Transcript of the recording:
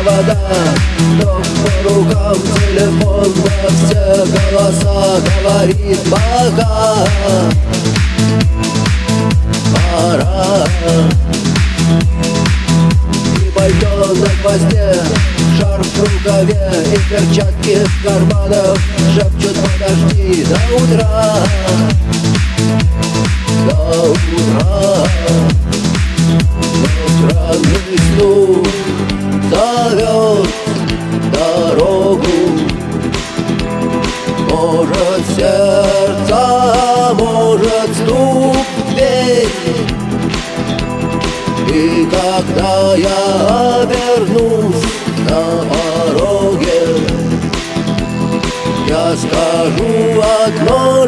провода, но по рукам телефон во все голоса говорит пока. Пора. И пальто на хвосте, шарф в рукаве и перчатки в карманах шепчут: подожди до утра. До утра. Но странный стук зовет дорогу. Может сердце, может стук в дверь. И когда я обернусь на пороге, я скажу одно